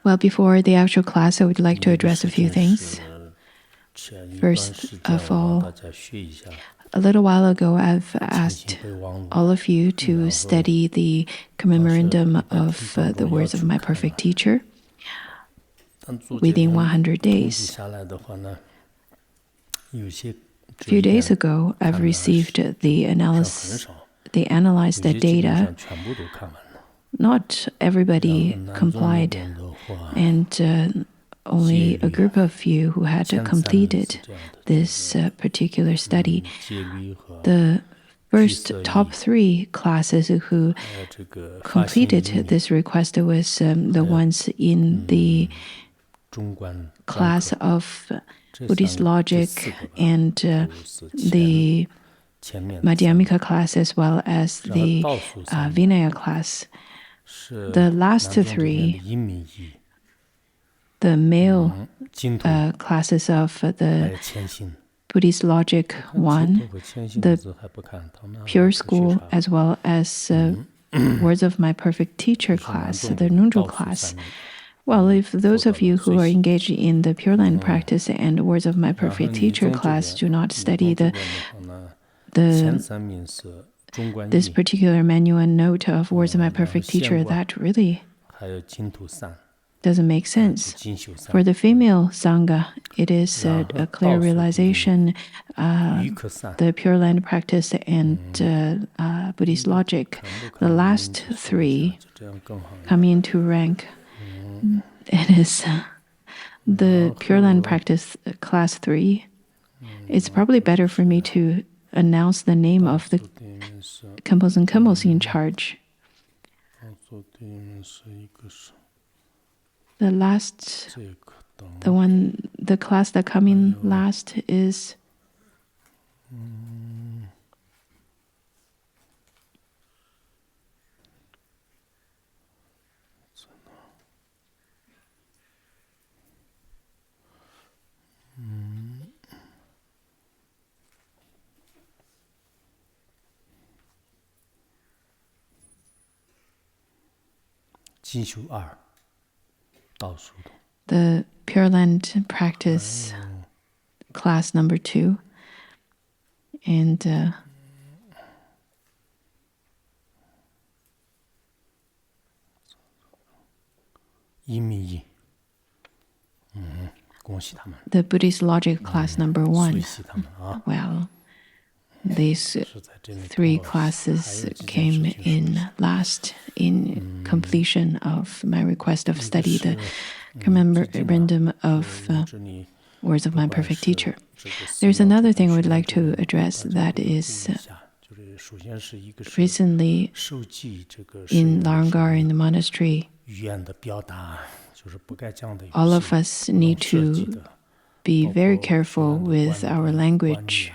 Well, before the actual class, I would like to address a few things. First of all, a little while ago, I've asked all of you to study the commemorandum of the words of my perfect teacher within 100 days. A few days ago, I've received the analyzed data. Not everybody complied, and only a group of you who had completed this particular study. The first top 3 classes who completed this request was the ones in the class of Buddhist logic and the Madhyamika class, as well as the Vinaya class. The last 3, the male classes of the Buddhist logic 1, the pure school, as well as words of my perfect teacher class, the neutral class. Well, if those of you who are engaged in the Pure Land practice and words of my perfect teacher class do not study this particular manual and note of words of my perfect teacher, that really doesn't make sense. For the female Sangha, it is a clear realization, the Pure Land practice and Buddhist logic. The last 3 come into rank. It is the Pure Land practice class 3. It's probably better for me to announce the name of the Khenpos and Khenpos in charge. The class that come in last is the Pure Land practice class number 2, and the Buddhist logic class number 1. Well, these 3 classes came in last in completion of my request of study, the commemorandum of words of my perfect teacher. There's another thing I would like to address, that is recently in Larangar, in the monastery, all of us need to be very careful with our language,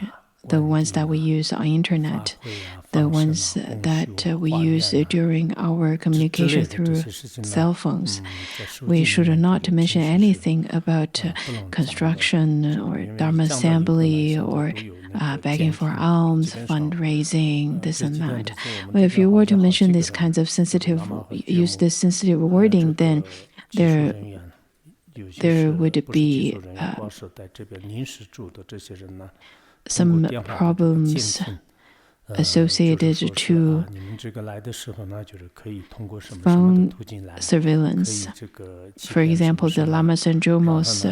the ones that we use on internet, the ones that we use during our communication through cell phones. We should not mention anything about construction or Dharma assembly or begging for alms, fundraising, this and that. Well, if you were to mention these kinds of use this sensitive wording, then there would be some problems associated to phone surveillance. For example, the Lamas and Jomos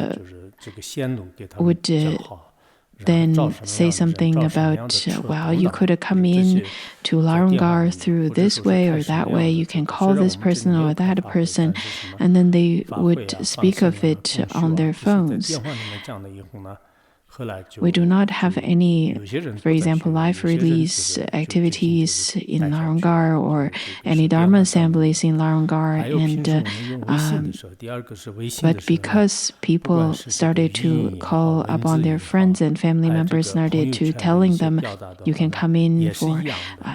would then say something about, well, you could come in to Larangar through this way or that way, you can call this person or that person, and then they would speak of it on their phones. We do not have any, for example, live release activities in Larangar or any Dharma assemblies in Larangar, but because people started to call upon their friends and family members, started to telling them, you can come in for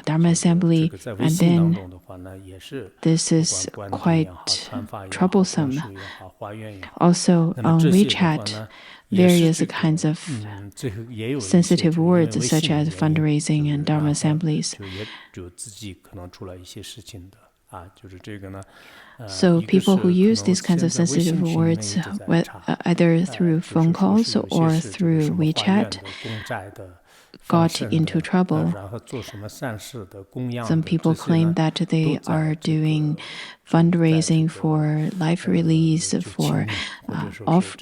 Dharma assembly, and then this is quite troublesome. Also on WeChat, various kinds of sensitive words such as fundraising and Dharma assemblies. So people who use these kinds of sensitive words, either through phone calls or through WeChat, got into trouble. Some people claim that they are doing fundraising for life release, for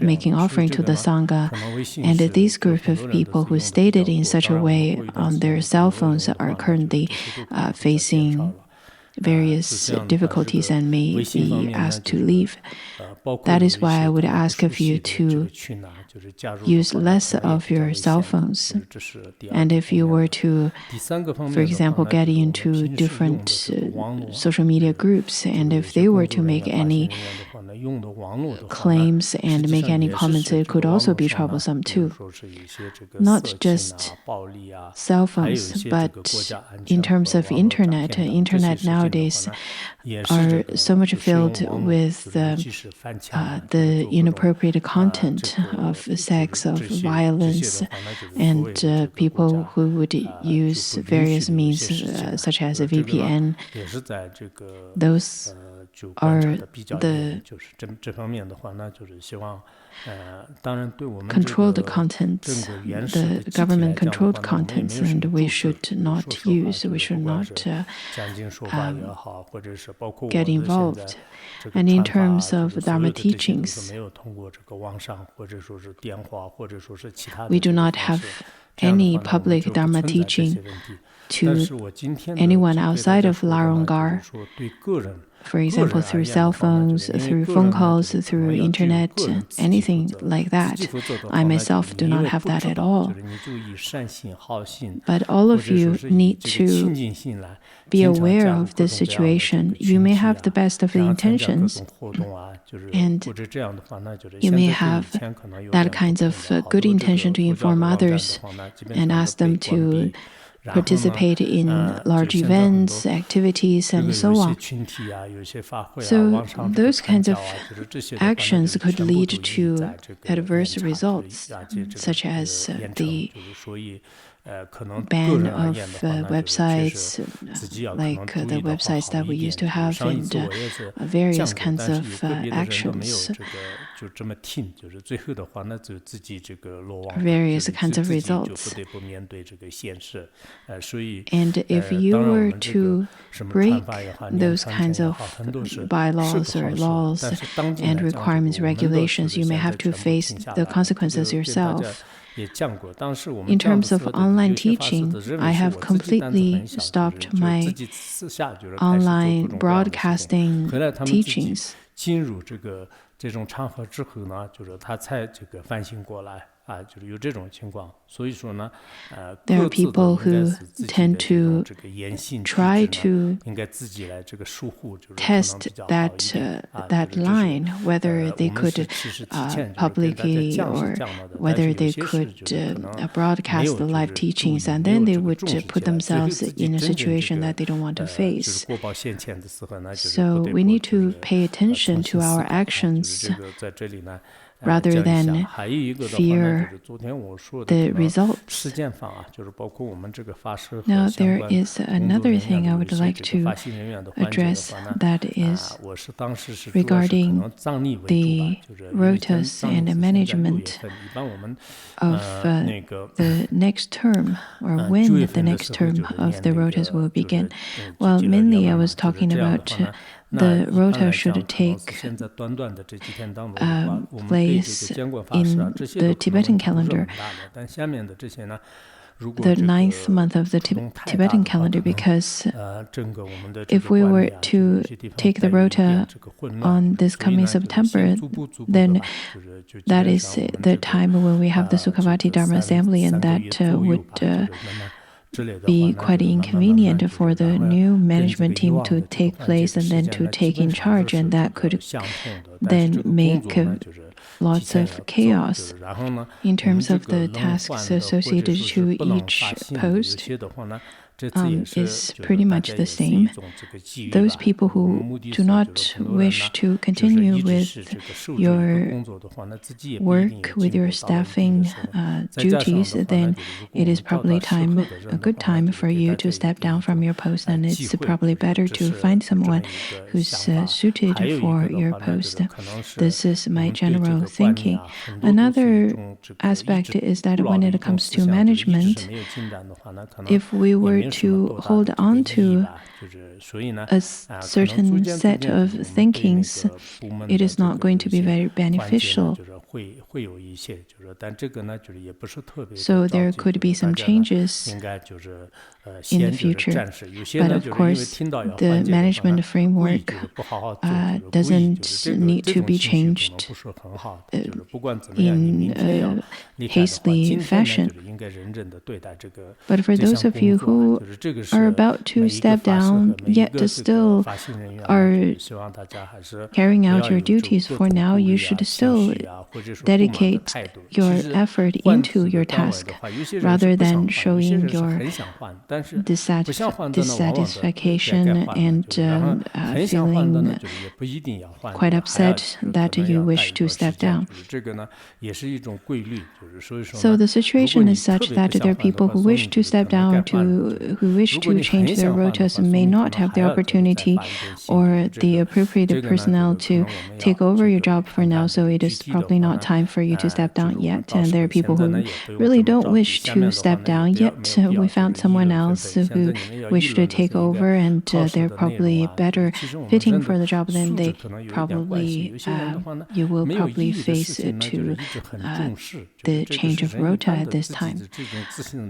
making offering to the Sangha. And these group of people who stated in such a way on their cell phones are currently facing various difficulties and may be asked to leave. That is why I would ask of you to use less of your cell phones. And if you were to, for example, get into different social media groups, and if they were to make any claims and make any comments, it could also be troublesome too. Not just cell phones, but in terms of internet nowadays are so much filled with the inappropriate content of sex, of violence, and people who would use various means such as a VPN. Those are the controlled contents, the government-controlled contents, and we should not use, we should not get involved. And in terms of Dharma teachings, we do not have any public Dharma teaching to anyone outside of Larangar. For example, through cell phones, through phone calls, through internet, anything like that. I myself do not have that at all. But all of you need to be aware of this situation. You may have the best of the intentions, and you may have that kind of good intention to inform others and ask them to participate in large events, activities, and so on. So those kinds of actions could lead to adverse results, such as the ban of websites, like the websites that we used to have, and various kinds of actions. Various kinds of results. And if you were to break those kinds of bylaws or laws and requirements, regulations, you may have to face the consequences yourself. In terms of online teaching, I have completely stopped my online broadcasting teachings. There are people who tend to try to test that line, whether they could publicly or whether they could broadcast the live teachings, and then they would put themselves in a situation that they don't want to face. So we need to pay attention to our actions rather than fear the results. Now, there is another thing I would like to address, that is regarding the rotas and the management of the next term, or when the next term of the rotas will begin. Well, mainly I was talking about the rota should take place in the Tibetan calendar, the 9th month of the Tibetan calendar, because if we were to take the rota on this coming September, then that is the time when we have the Sukhavati Dharma Assembly, and that would be quite inconvenient for the new management team to take place and then to take in charge, and that could then make lots of chaos in terms of the tasks associated to each post. is pretty much the same. Those people who do not wish to continue with your work, with your staffing duties, then it is probably a good time for you to step down from your post, and it's probably better to find someone who's suited for your post. This is my general thinking. Another aspect is that when it comes to management, if we were to hold on to a certain set of thinkings, it is not going to be very beneficial. So there could be some changes in the future. But of course, the management framework doesn't need to be changed in a hastely fashion. But for those of you who are about to step down, yet still are carrying out your duties for now, you should still dedicate your effort into your task rather than showing your dissatisfaction and feeling quite upset that you wish to step down. So the situation is such that there are people who wish to step down, who wish to change their rotas, may not have the opportunity or the appropriate personnel to take over your job for now, so it is probably not time for you to step down yet. And there are people who really don't wish to step down yet. We found someone else who wished to take over, and they're probably better fitting for the job than they probably you will probably face to the change of rota at this time.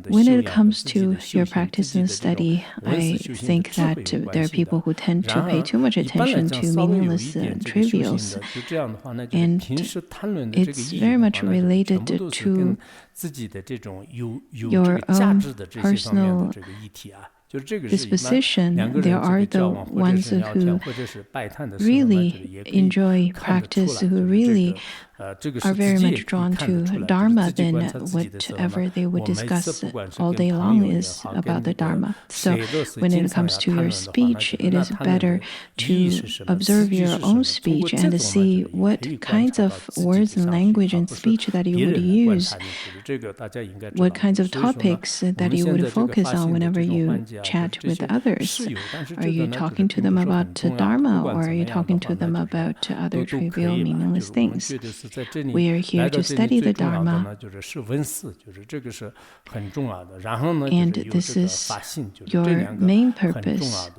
When it comes to your practice and study, I think that there are people who tend to pay too much attention to meaningless trivials, and it's very much related to your own personal disposition. There are the ones who really enjoy practice, who really are very much drawn to Dharma, then whatever they would discuss all day long is about the Dharma. So when it comes to your speech, it is better to observe your own speech and see what kinds of words and language and speech that you would use, what kinds of topics that you would focus on whenever you chat with others. Are you talking to them about Dharma, or are you talking to them about other trivial, meaningless things? We are here to study the Dharma, and this is your main purpose.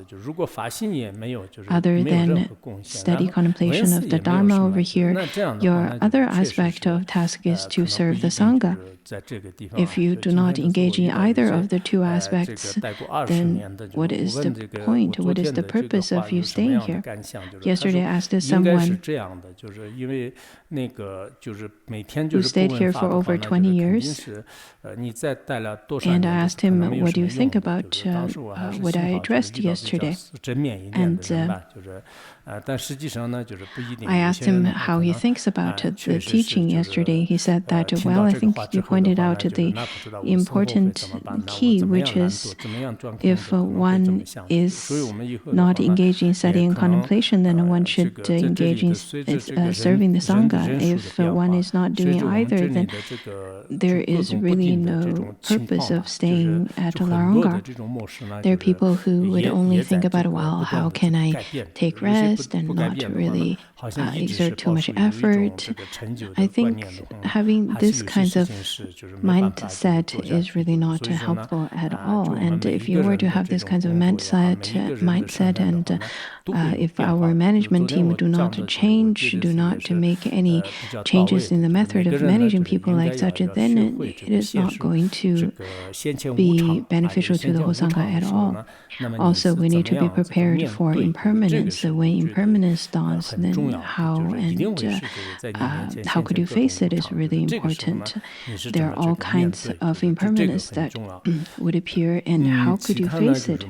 Other than steady contemplation of the Dharma over here, your other aspect of task is to serve the Sangha. If you do not engage in either of the two aspects, then what is the point? What is the purpose of you staying here? Yesterday I asked someone who stayed here for over 20 years, and I asked him, what do you think about what I addressed yesterday? And I asked him how he thinks about the teaching yesterday. He said that, well, I think you pointed out the important key, which is if one is not engaged in study and contemplation, then one should engage in serving the Sangha. If one is not doing either, then there is really no purpose of staying at Larangar. There are people who would only think about, well, how can I take rest and not really exert too much effort. I think having this kind of mindset is really not helpful at all. And if you were to have this kind of mindset, and if our management team do not change, do not make any changes in the method of managing people like such, then it is not going to be beneficial to the whole Sangha at all. Also, we need to be prepared for impermanence. When impermanence dawns, then how could you face it is really important. There are all kinds of impermanence that would appear, and how could you face it?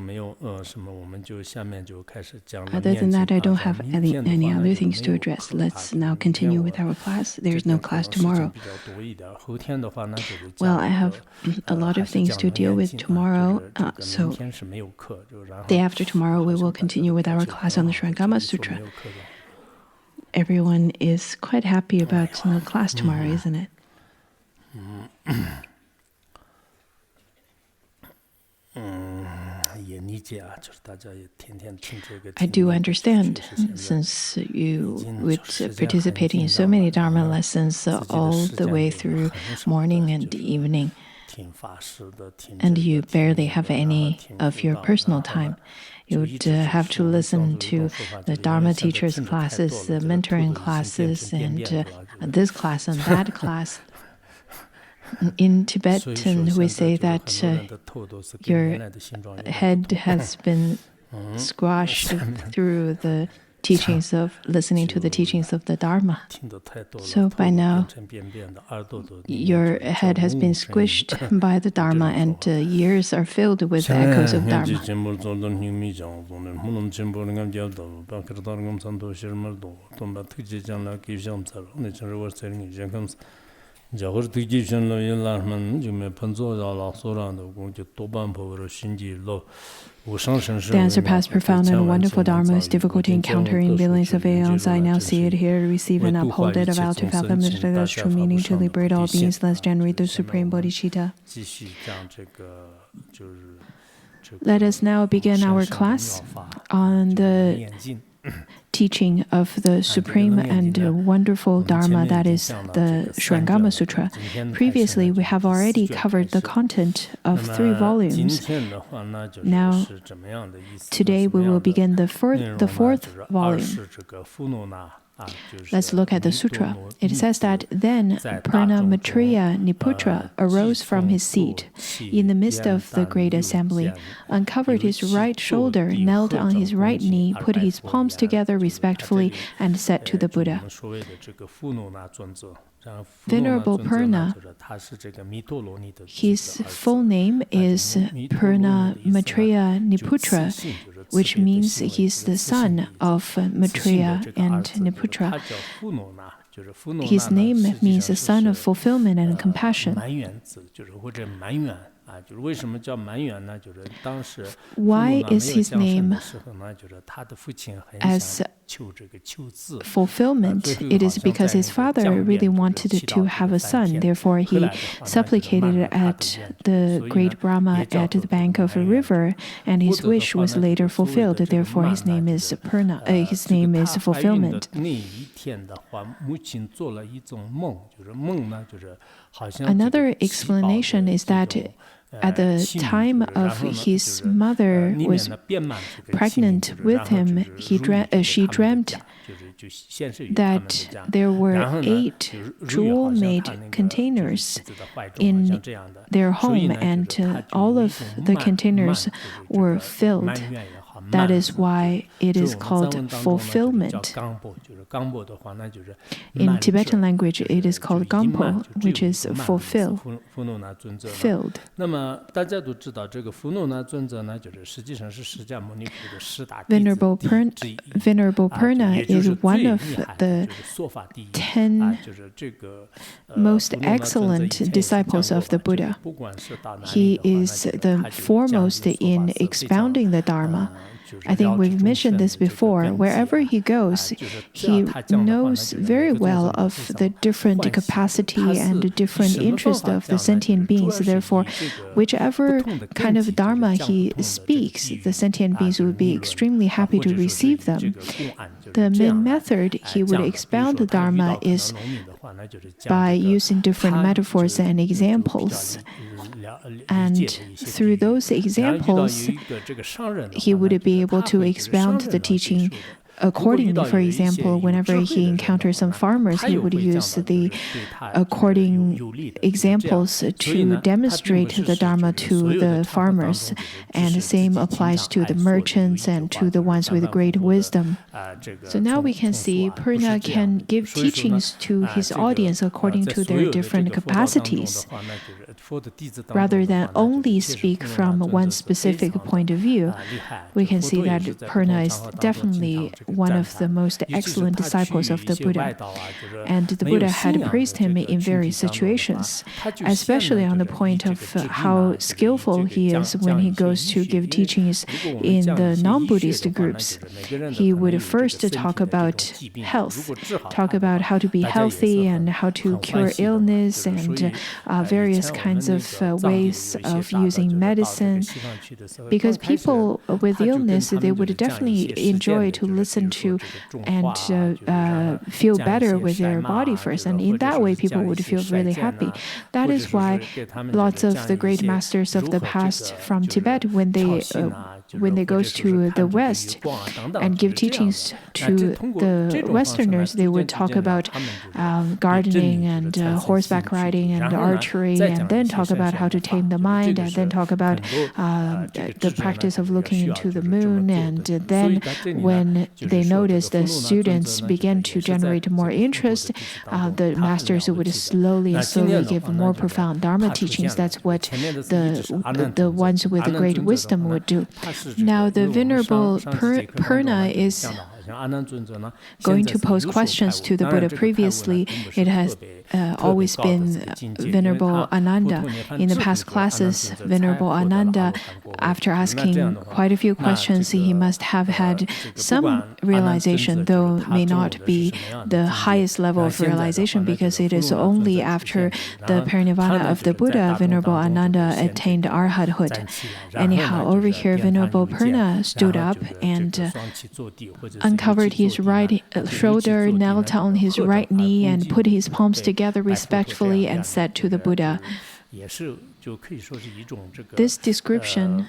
Other than that, I don't have any other things to address. Let's now continue with our class. There's no class tomorrow. Well, I have a lot of things to deal with tomorrow, so day after tomorrow we will continue with our class on the Surangama Sutra. Everyone is quite happy about no class tomorrow, isn't it? I do understand, since you would participate in so many Dharma lessons all the way through morning and evening, and you barely have any of your personal time. You would have to listen to the Dharma teachers' classes, the mentoring classes, and this class and that class. In Tibetan, we say that your head has been squashed through the teachings of listening to the teachings of the Dharma. So by now, your head has been squished by the Dharma, and ears are filled with the echoes of Dharma. The unsurpassed, profound, and wonderful Dharma is difficult encountering billions of aeons. I now see it, hear it, receive, and uphold it, avow to fathom it, its true meaning, to liberate all beings, thus generate the supreme bodhicitta. Let us now begin our class on the teaching of the supreme and wonderful Dharma, that is the Surangama Sutra. Previously, we have already covered the content of 3 volumes. Now, today we will begin the fourth volume. Let's look at the sutra. It says that then Purna Maitreya Niputra arose from his seat in the midst of the great assembly, uncovered his right shoulder, knelt on his right knee, put his palms together respectfully, and said to the Buddha, Venerable Purna, his full name is Purna Maitreya Niputra, which means he is the son of Maitreya and Niputra. His name means a son of fulfillment and compassion. Why is his name as fulfillment? It is because his father really wanted to have a son. Therefore, he supplicated at the great Brahma at the bank of a river, and his wish was later fulfilled. Therefore, his name is Purna. His name is fulfillment. Another explanation is that at the time of his mother was pregnant with him, she dreamt that there were 8 jewel-made containers in their home, and all of the containers were filled. That is why it is called fulfillment. In Tibetan language, it is called gampo, which is fulfill, filled. Venerable Purna is one of the 10 most excellent disciples of the Buddha. He is the foremost in expounding the Dharma. I think we've mentioned this before. Wherever he goes, he knows very well of the different capacity and different interest of the sentient beings. Therefore, whichever kind of Dharma he speaks, the sentient beings would be extremely happy to receive them. The main method he would expound the Dharma is by using different metaphors and examples. And through those examples, he would be able to expound the teaching accordingly. For example, whenever he encounters some farmers, he would use the according examples to demonstrate the Dharma to the farmers. And the same applies to the merchants and to the ones with great wisdom. So now we can see Purna can give teachings to his audience according to their different capacities, rather than only speak from one specific point of view. We can see that Purna is definitely one of the most excellent disciples of the Buddha. And the Buddha had praised him in various situations, especially on the point of how skillful he is when he goes to give teachings in the non-Buddhist groups. He would first talk about health, talk about how to be healthy and how to cure illness and various kinds of ways of using medicine. Because people with illness, they would definitely enjoy to listen to and feel better with their body first. And in that way, people would feel really happy. That is why lots of the great masters of the past from Tibet, when they go to the West and give teachings to the Westerners, they would talk about gardening and horseback riding and archery, and then talk about how to tame the mind, and then talk about the practice of looking into the moon. And then when they noticed the students began to generate more interest, the masters would slowly give more profound Dharma teachings. That's what the ones with the great wisdom would do. Now, the Venerable Purna is going to pose questions to the Buddha. Previously, it has always been Venerable Ananda. In the past classes, Venerable Ananda, after asking quite a few questions, he must have had some realization, though may not be the highest level of realization, because it is only after the parinirvana of the Buddha, Venerable Ananda attained arhathood. Anyhow, over here, Venerable Purna stood up and uncovered his right shoulder, knelt on his right knee, and put his palms together respectfully and said to the Buddha. This description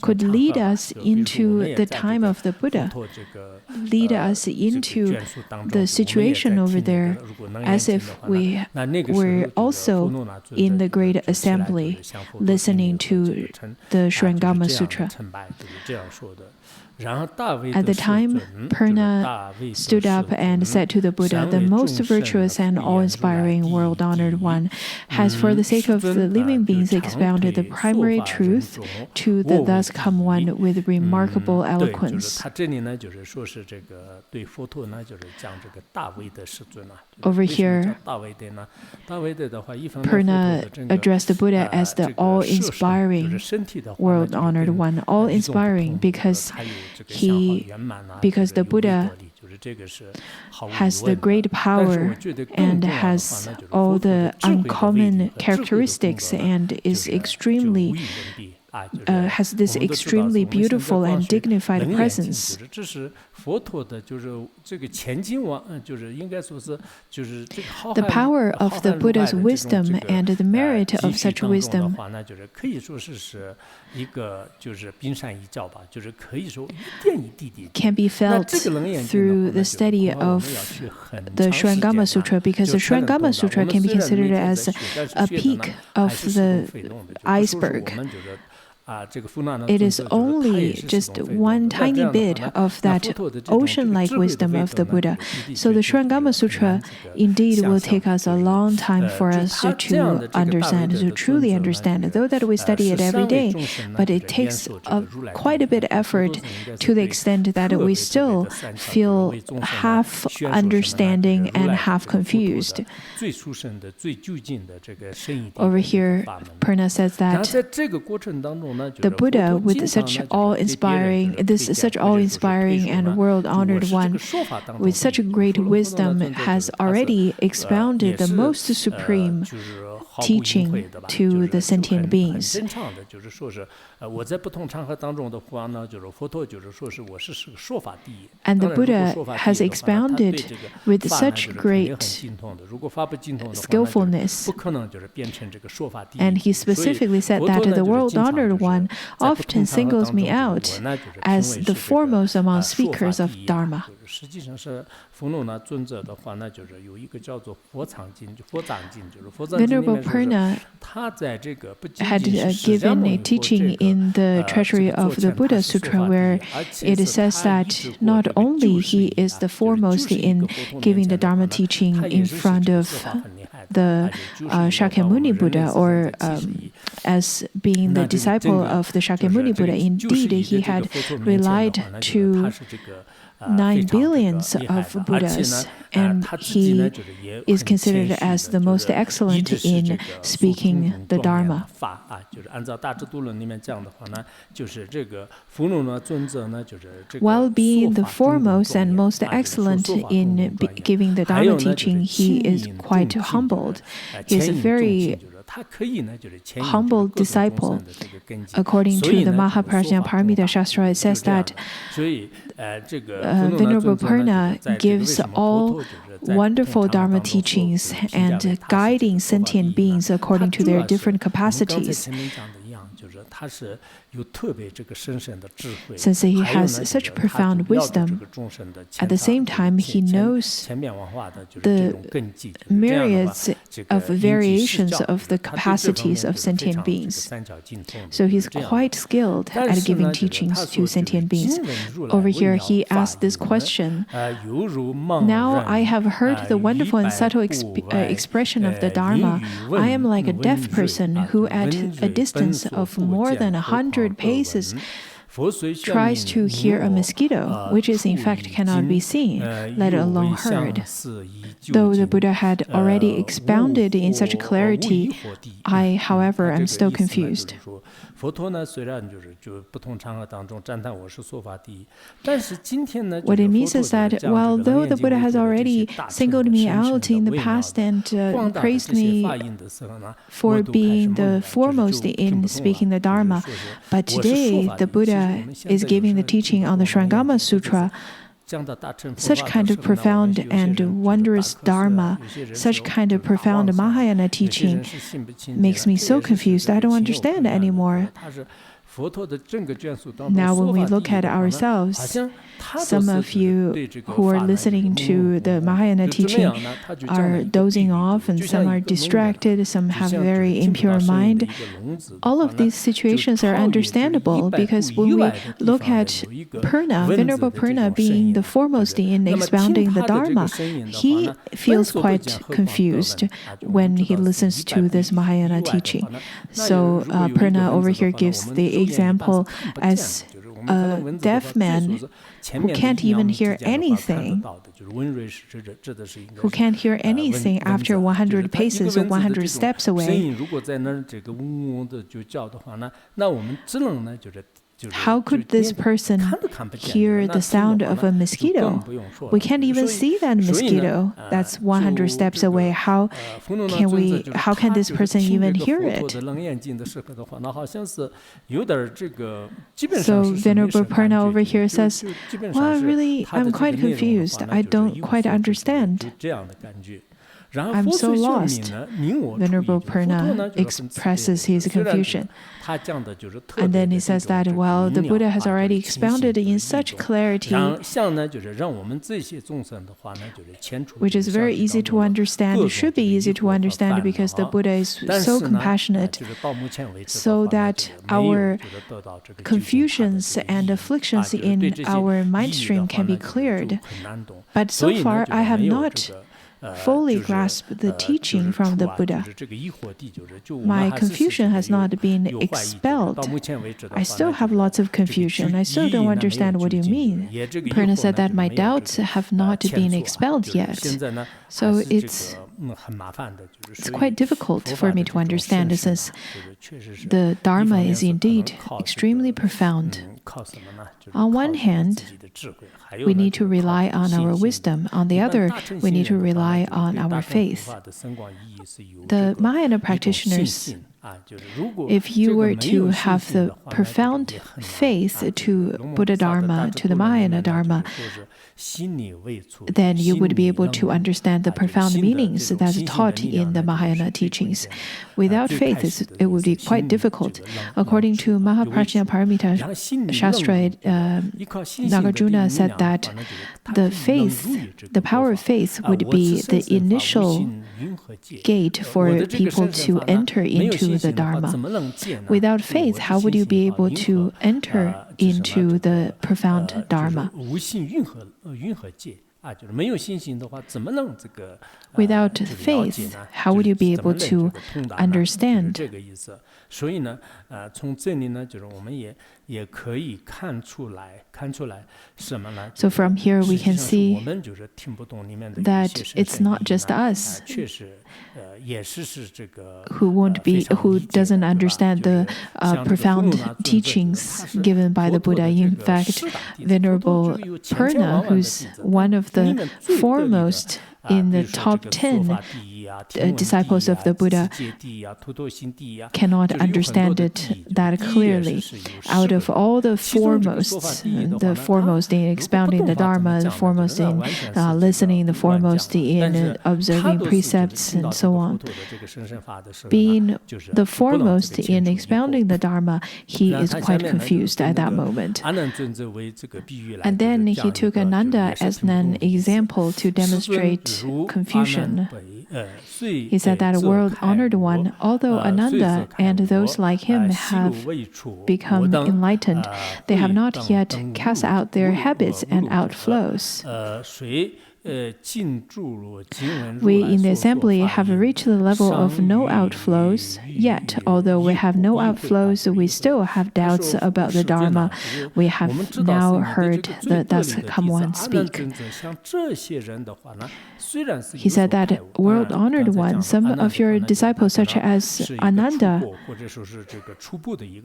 could lead us into the time of the Buddha, lead us into the situation over there, as if we were also in the great assembly listening to the Surangama Sutra. At the time, Purna stood up and said to the Buddha, "The most virtuous and awe-inspiring world-honored one has, for the sake of the living beings, expounded the primary truth to the thus come one with remarkable eloquence." Over here, Purna addressed the Buddha as the all-inspiring world-honored one, all-inspiring because the Buddha has the great power and has all the uncommon characteristics and is extremely has this extremely beautiful and dignified presence. The power of the Buddha's wisdom and the merit of such wisdom can be felt through the study of the Surangama Sutra, because the Surangama Sutra can be considered as a peak of the iceberg. It is only just one tiny bit of that ocean-like wisdom of the Buddha. So the Surangama Sutra indeed will take us a long time for us to understand, to truly understand, though that we study it every day. But it takes quite a bit of effort, to the extent that we still feel half understanding and half confused. Over here, Purna says that the Buddha, with such awe-inspiring and world-honored one, with such great wisdom, has already expounded the most supreme teaching to the sentient beings. And the Buddha has expounded with such great skillfulness. And he specifically said that the world-honored one often singles me out as the foremost among speakers of Dharma. Venerable Purna had given a teaching in the treasury of the Buddha Sutra where it says that not only he is the foremost in giving the Dharma teaching in front of the Shakyamuni Buddha, or as being the disciple of the Shakyamuni Buddha. Indeed, he had relied to 9 billions of Buddhas, and he is considered as the most excellent in speaking the Dharma. While being the foremost and most excellent in giving the Dharma teaching, he is quite humbled. He is a very humble disciple. According to the Mahaprajna Paramita Shastra, it says that Venerable Purna gives all wonderful Dharma teachings and guiding sentient beings according to their different capacities. Since he has such profound wisdom, at the same time he knows the myriads of variations of the capacities of sentient beings. So he's quite skilled at giving teachings to sentient beings. Over here he asked this question: now I have heard the wonderful and subtle expression of the Dharma. I am like a deaf person who at a distance of more than 100 paces tries to hear a mosquito, which is in fact cannot be seen, let alone heard. Though the Buddha had already expounded in such clarity, I, however, am still confused. What it means is that while though the Buddha has already singled me out in the past and praised me for being the foremost in speaking the Dharma, but today the Buddha is giving the teaching on the Surangama Sutra. Such kind of profound and wondrous Dharma, such kind of profound Mahayana teaching makes me so confused. I don't understand anymore. Now when we look at ourselves, some of you who are listening to the Mahayana teaching are dozing off, and some are distracted, some have a very impure mind. All of these situations are understandable because when we look at Purna, Venerable Purna being the foremost in expounding the Dharma, he feels quite confused when he listens to this Mahayana teaching. So Purna over here gives the example as a deaf man who can't even hear anything, who can't hear anything after 100 paces or 100 steps away. How could this person hear the sound of a mosquito? We can't even see that mosquito that's 100 steps away. How can this person even hear it? So Venerable Purna over here says, well, really, I'm quite confused. I don't quite understand. I'm so lost. Venerable Purna expresses his confusion. And then he says that, well, the Buddha has already expounded in such clarity, which is very easy to understand. It should be easy to understand because the Buddha is so compassionate, so that our confusions and afflictions in our mind stream can be cleared. But so far, I have not fully grasped the teaching from the Buddha. My confusion has not been expelled. I still have lots of confusion. I still don't understand what you mean. Purna said that my doubts have not been expelled yet. So it's quite difficult for me to understand since the Dharma is indeed extremely profound. On one hand, we need to rely on our wisdom. On the other, we need to rely on our faith. The Mahayana practitioners, if you were to have the profound faith to Buddha Dharma, to the Mahayana Dharma, then you would be able to understand the profound meanings that's taught in the Mahayana teachings. Without faith, it would be quite difficult. According to Mahaprajna Paramita Shastra, Nagarjuna said that the power of faith would be the initial gate for people to enter into the Dharma. Without faith, how would you be able to enter into the profound Dharma? Without faith, how would you be able to understand? So from here we can see that it's not just us who doesn't understand the profound teachings given by the Buddha. In fact, Venerable Purna, who's one of the foremost in the top 10 disciples of the Buddha, cannot understand it that clearly. Out of all the foremost in expounding the Dharma, the foremost in listening, the foremost in observing precepts, and so on, being the foremost in expounding the Dharma, he is quite confused at that moment. And then he took Ananda as an example to demonstrate confusion. He said that a world-honored one, although Ananda and those like him have become enlightened, they have not yet cast out their habits and outflows. We in the assembly have reached the level of no outflows, yet although we have no outflows, we still have doubts about the Dharma. We have now heard the Thus Come One speak. He said that, world-honored one, some of your disciples, such as Ananda,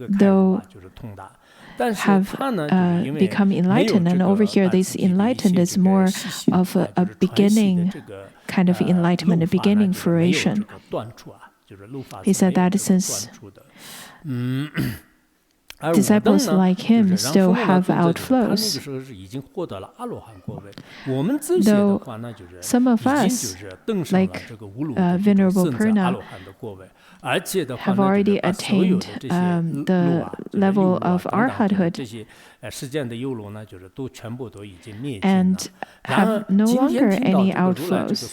though have become enlightened, and over here this enlightened is more of a beginning kind of enlightenment, a beginning fruition. He said that since disciples like him still have outflows, though some of us, like Venerable Purna, have already attained the level of arhathood and have no longer any outflows.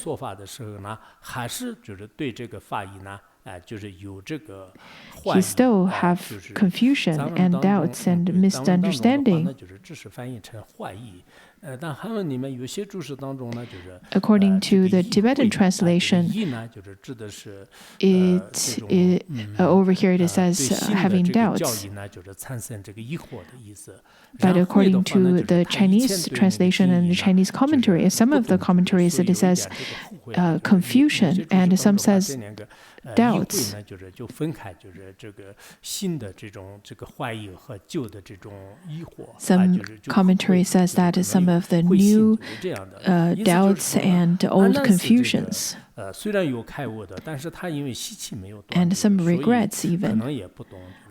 He still have confusion and doubts and misunderstanding. According to the Tibetan translation, over here it says having doubts. But according to the Chinese translation and the Chinese commentary, some of the commentaries it says confusion, and some says doubts. Some commentary says that some of the new doubts and old confusions, and some regrets even.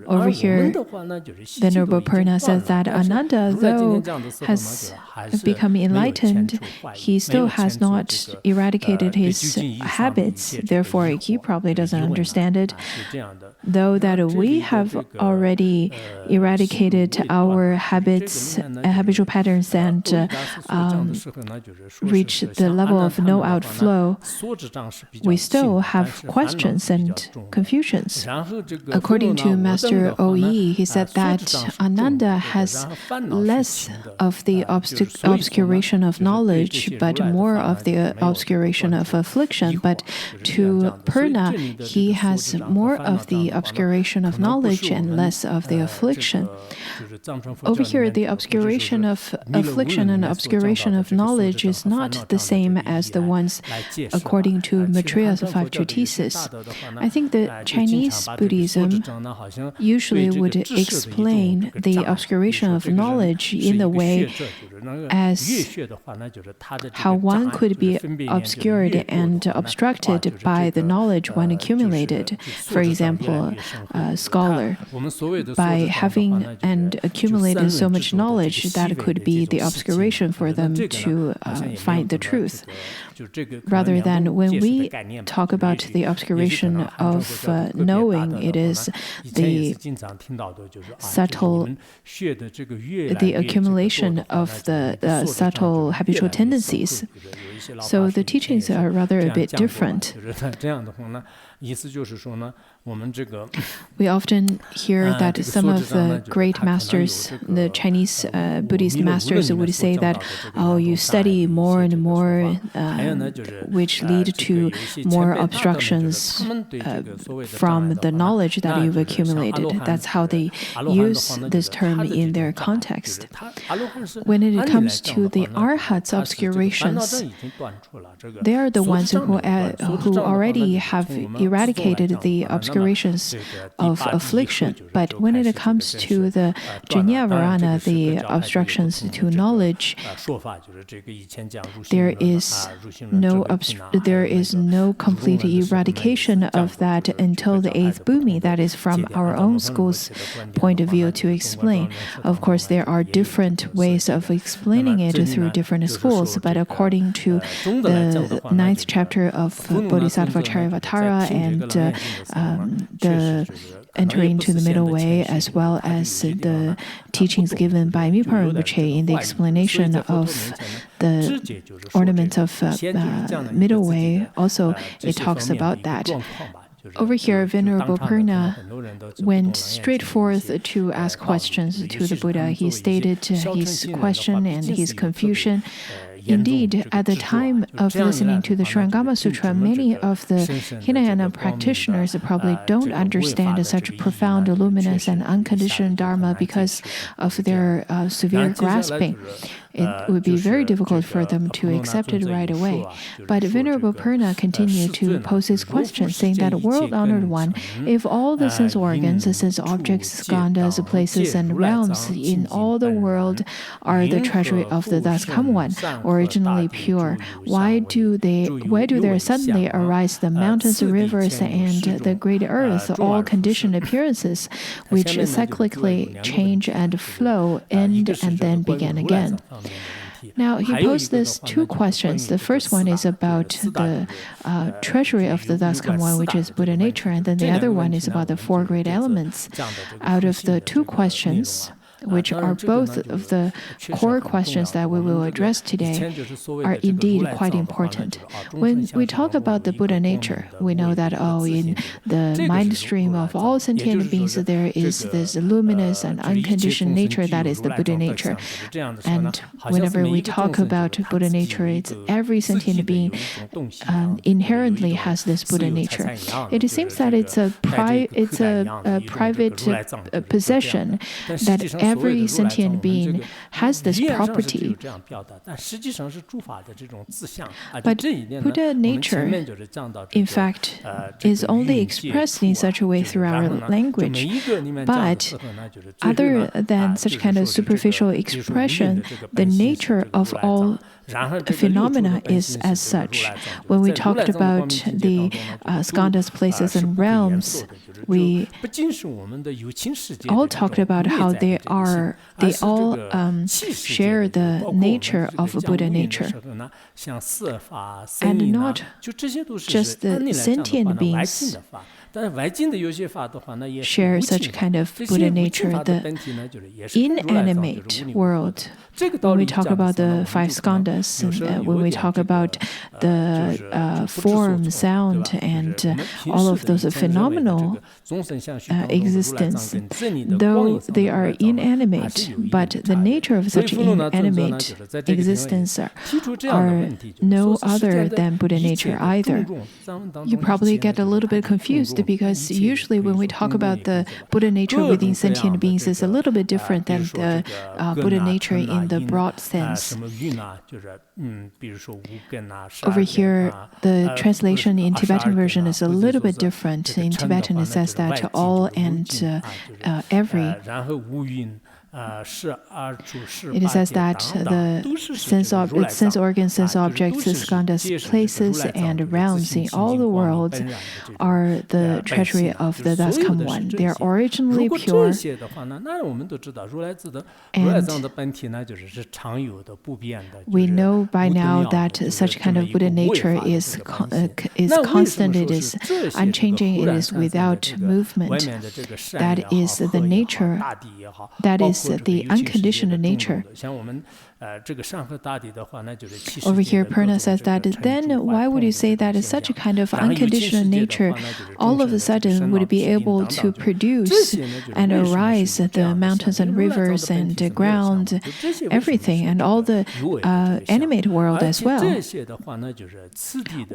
Over here, Venerable Purna says that Ananda, though has become enlightened, he still has not eradicated his habits. Therefore, he probably doesn't understand it. Though that we have already eradicated our habits, habitual patterns, and reached the level of no outflow, we still have questions and confusions. According to Master O.E., he said that Ananda has less of the obscuration of knowledge, but more of the obscuration of affliction. But to Purna, he has more of the obscuration of knowledge and less of the affliction. Over here, the obscuration of affliction and obscuration of knowledge is not the same as the ones according to Maitreya's five treatises. I think the Chinese Buddhism usually would explain the obscuration of knowledge in the way as how one could be obscured and obstructed by the knowledge one accumulated. For example, a scholar, by having and accumulated so much knowledge, that could be the obscuration for them to find the truth. Rather than when we talk about the obscuration of knowing, it is the subtle, the accumulation of the subtle habitual tendencies. So the teachings are rather a bit different. We often hear that some of the great masters, the Chinese Buddhist masters, would say that, oh, you study more and more, which lead to more obstructions from the knowledge that you've accumulated. That's how they use this term in their context. When it comes to the arhats obscurations, they are the ones who already have eradicated the obscurations of affliction. But when it comes to the Jnana, the obstructions to knowledge, there is no complete eradication of that until the eighth bhumi. That is from our own school's point of view to explain. Of course, there are different ways of explaining it through different schools, but according to the 9th chapter of Bodhisattva Charyavatara and the entering into the middle way, as well as the teachings given by Mipham Rinpoche in the explanation of the ornaments of middle way, also it talks about that. Over here, Venerable Purna went straight forth to ask questions to the Buddha. He stated his question and his confusion. Indeed, at the time of listening to the Surangama Sutra, many of the Hinayana practitioners probably don't understand such profound, luminous, and unconditioned Dharma because of their severe grasping. It would be very difficult for them to accept it right away. But Venerable Purna continued to pose his question, saying that, world-honored one, if all the sense organs, sense objects, skandhas, places, and realms in all the world are the treasury of the thus come one, originally pure, why do there suddenly arise the mountains, rivers, and the great earth, all conditioned appearances, which cyclically change and flow, end and then begin again? Now, he posed these two questions. The first one is about the treasury of the thus come one, which is Buddha nature, and then the other one is about the four great elements. Out of the two questions, which are both of the core questions that we will address today, are indeed quite important. When we talk about the Buddha nature, we know that, in the mind stream of all sentient beings, there is this luminous and unconditioned nature that is the Buddha nature. And whenever we talk about Buddha nature, it's every sentient being inherently has this Buddha nature. It seems that it's a private possession that every sentient being has this property. But Buddha nature, in fact, is only expressed in such a way through our language. But other than such kind of superficial expression, the nature of all phenomena is as such. When we talked about the skandhas, places, and realms, we all talked about how they all share the nature of Buddha nature. And not just the sentient beings share such kind of Buddha nature. The inanimate world, when we talk about the five skandhas, when we talk about the form, sound, and all of those phenomenal existence, though they are inanimate, but the nature of such inanimate existence are no other than Buddha nature either. You probably get a little bit confused because usually when we talk about the Buddha nature within sentient beings, it's a little bit different than the Buddha nature in the broad sense. Over here, the translation in Tibetan version is a little bit different. In Tibetan, it says that all and every. It says that the sense organs, sense objects, skandhas, places, and realms in all the worlds are the treasury of the thus come one. They are originally pure, and we know by now that such kind of Buddha nature is constant, it is unchanging, it is without movement. That is the nature, that is the unconditioned nature. Over here, Purna says that then why would you say that such a kind of unconditional nature all of a sudden would be able to produce and arise the mountains and rivers and the ground, everything, and all the animate world as well?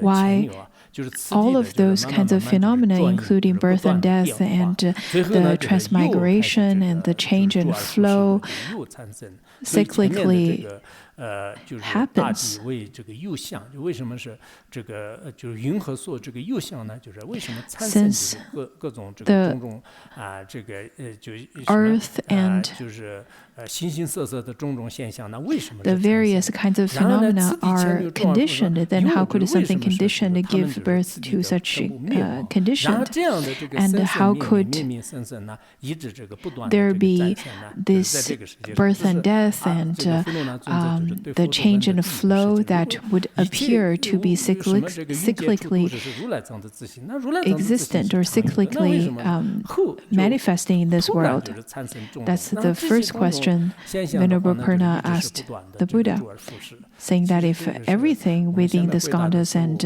Why all of those kinds of phenomena, including birth and death and the transmigration and the change and flow, cyclically happens. Since the earth and the various kinds of phenomena are conditioned, then how could something conditioned give birth to such conditioned? And how could there be this birth and death and the change in flow that would appear to be cyclically existent or cyclically manifesting in this world? That's the first question Venerable Purna asked the Buddha, saying that if everything within the skandhas and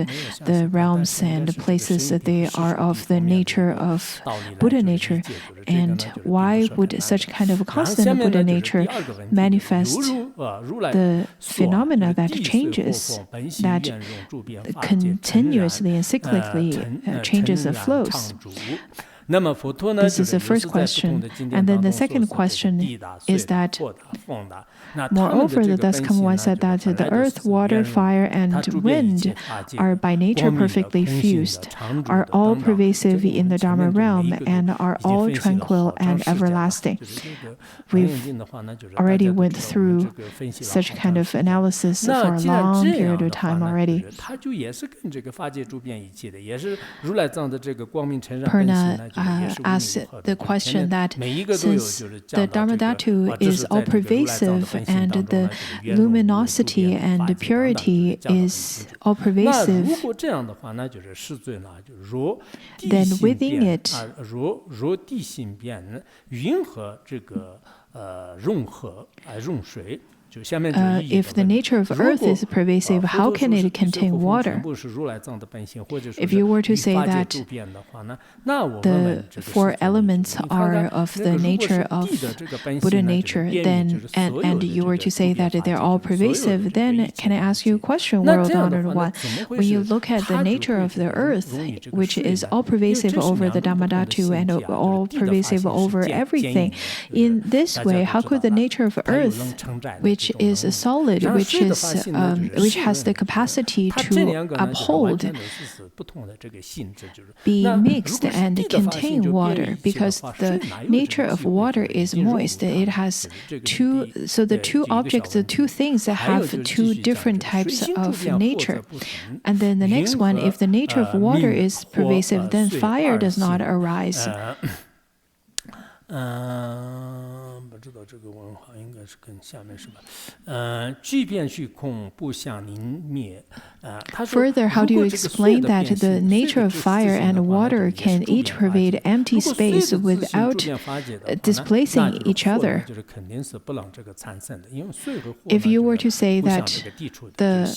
the realms and the places that they are of the nature of Buddha nature, and why would such kind of constant Buddha nature manifest the phenomena that changes, that continuously and cyclically changes and flows? This is the first question. And then the second question is that, moreover, the thus come one said that the earth, water, fire, and wind are by nature perfectly fused, are all pervasive in the Dharma realm, and are all tranquil and everlasting. We've already went through such kind of analysis for a long period of time already. Purna asked the question that since the Dharma Dhatu is all pervasive and the luminosity and the purity is all pervasive, then within it, if the nature of earth is pervasive, how can it contain water? If you were to say that the four elements are of the nature of Buddha nature, then and you were to say that they're all pervasive, then can I ask you a question, World Honored One? When you look at the nature of the earth, which is all pervasive over the Dhammadhatu and all pervasive over everything, in this way, how could the nature of earth, which is a solid, which has the capacity to uphold, be mixed and contain water? Because the nature of water is moist. It has two, so the two objects, the two things that have two different types of nature. And then the next one, if the nature of water is pervasive, then fire does not arise. 不知道这个文好应该是跟下面是吧？聚变虚空不相凝灭。Further, how do you explain that the nature of fire and water can each pervade empty space without displacing each other? If you were to say that the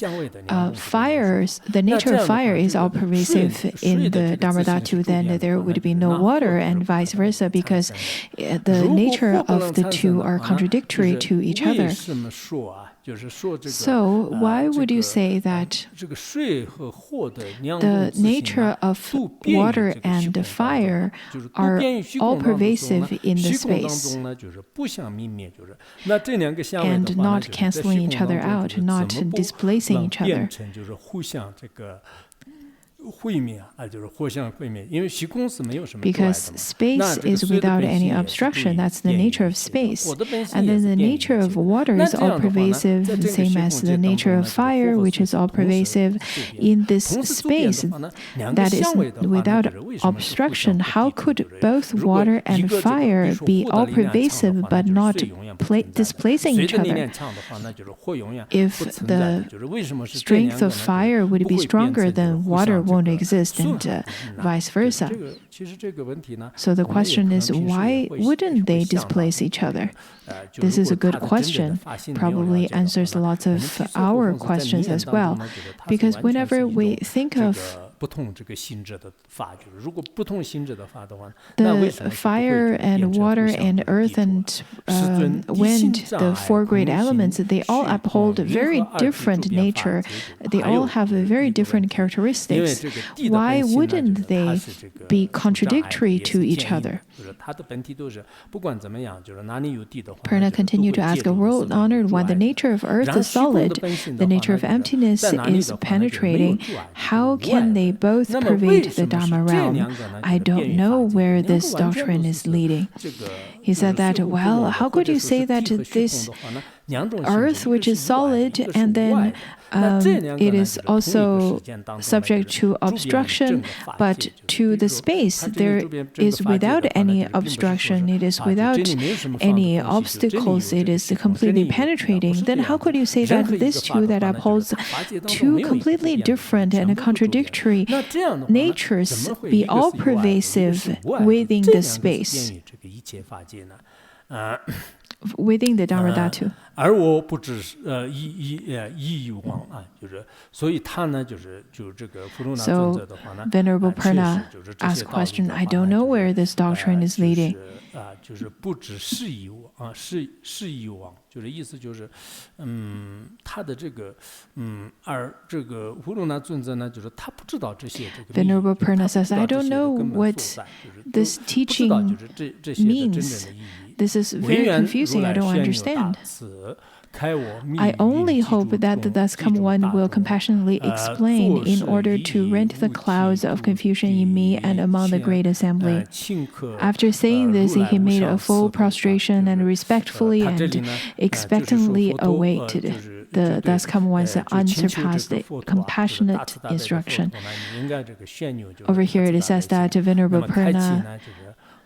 nature of fire is all pervasive in the Dharmadhatu, then there would be no water, and vice versa, because the nature of the two are contradictory to each other. So, why would you say that the nature of water and fire are all pervasive in the space and not canceling each other out, not displacing each other? Because space is without any obstruction. That's the nature of space. And then the nature of water is all pervasive, the same as the nature of fire, which is all pervasive in this space that is without obstruction. How could both water and fire be all pervasive but not displacing each other? If the strength of fire would be stronger, then water won't exist, and vice versa. So the question is, why wouldn't they displace each other? This is a good question. Probably answers lots of our questions as well. Because whenever we think of the fire and water and earth and wind, the four great elements, they all uphold a very different nature. They all have very different characteristics. Why wouldn't they be contradictory to each other? Purna continued to ask, a world-honored one, the nature of earth is solid, the nature of emptiness is penetrating. How can they both pervade the Dharma realm? I don't know where this doctrine is leading. He said that, well, how could you say that this earth, which is solid, and then it is also subject to obstruction, but to the space, there is without any obstruction, it is without any obstacles, it is completely penetrating, then how could you say that this two that upholds two completely different and contradictory natures be all pervasive within the space, within the Dharma Dhatu? So, Venerable Purna asked question, I don't know where this doctrine is leading. Venerable Purna says, I don't know what this teaching means. This is very confusing. I don't understand. I only hope that the thus come one will compassionately explain in order to rend the clouds of confusion in me and among the great assembly. After saying this, he made a full prostration and respectfully and expectantly awaited the thus come one's unsurpassed compassionate instruction. Over here it says that Venerable Purna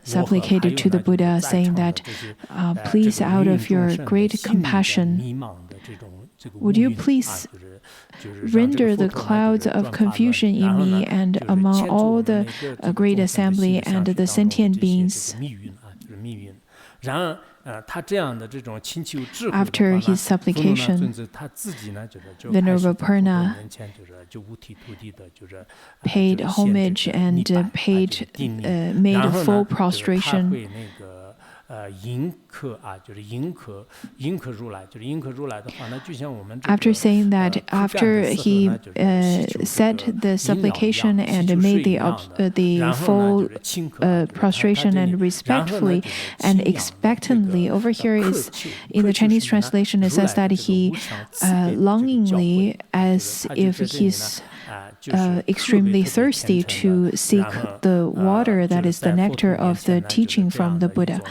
supplicated to the Buddha, saying that, please, out of your great compassion, would you please render the clouds of confusion in me and among all the great assembly and the sentient beings? After his supplication, Venerable Purna paid homage and made a full prostration. After saying that, after he said the supplication and made the full prostration and respectfully and expectantly, over here is in the Chinese translation it says that he longingly, as if he's extremely thirsty to seek the water that is the nectar of the teaching from the Buddha.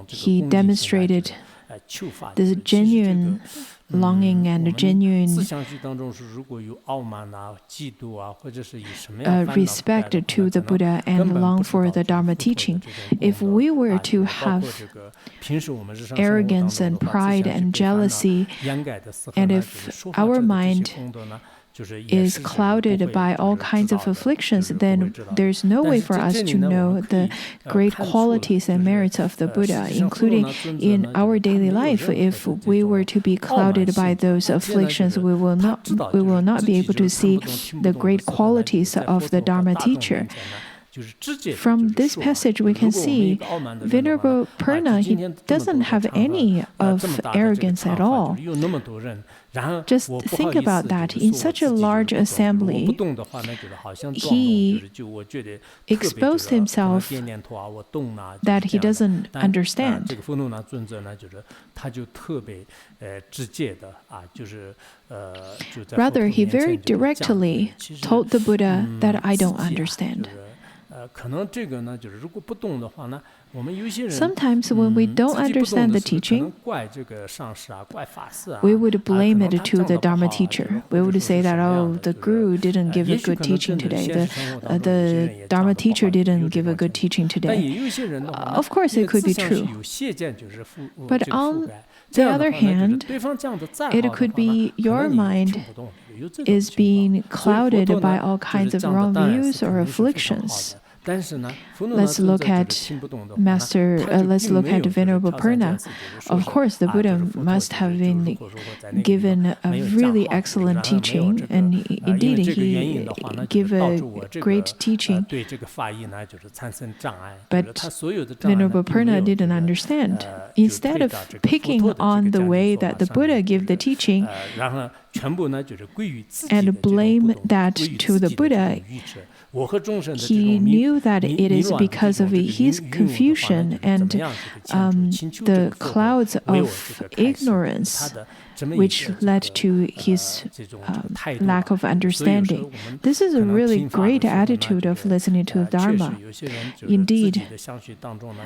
He demonstrated this genuine longing and genuine respect to the Buddha and long for the Dharma teaching. If we were to have arrogance and pride and jealousy, and if our mind is clouded by all kinds of afflictions, then there's no way for us to know the great qualities and merits of the Buddha, including in our daily life. If we were to be clouded by those afflictions, we will not be able to see the great qualities of the Dharma teacher. From this passage, we can see Venerable Purna, he doesn't have any of arrogance at all. Just think about that. In such a large assembly, he exposed himself that he doesn't understand. Rather, he very directly told the Buddha that I don't understand. Sometimes when we don't understand the teaching, we would blame it to the Dharma teacher. We would say that, oh, the guru didn't give a good teaching today. The Dharma teacher didn't give a good teaching today. Of course, it could be true. But on the other hand, it could be your mind is being clouded by all kinds of wrong views or afflictions. Let's look at let's look at Venerable Purna. Of course, the Buddha must have been given a really excellent teaching, and indeed he gave a great teaching. But Venerable Purna didn't understand. Instead of picking on the way that the Buddha gave the teaching and blame that to the Buddha, he knew that it is because of his confusion and the clouds of ignorance which led to his lack of understanding. This is a really great attitude of listening to the Dharma. Indeed,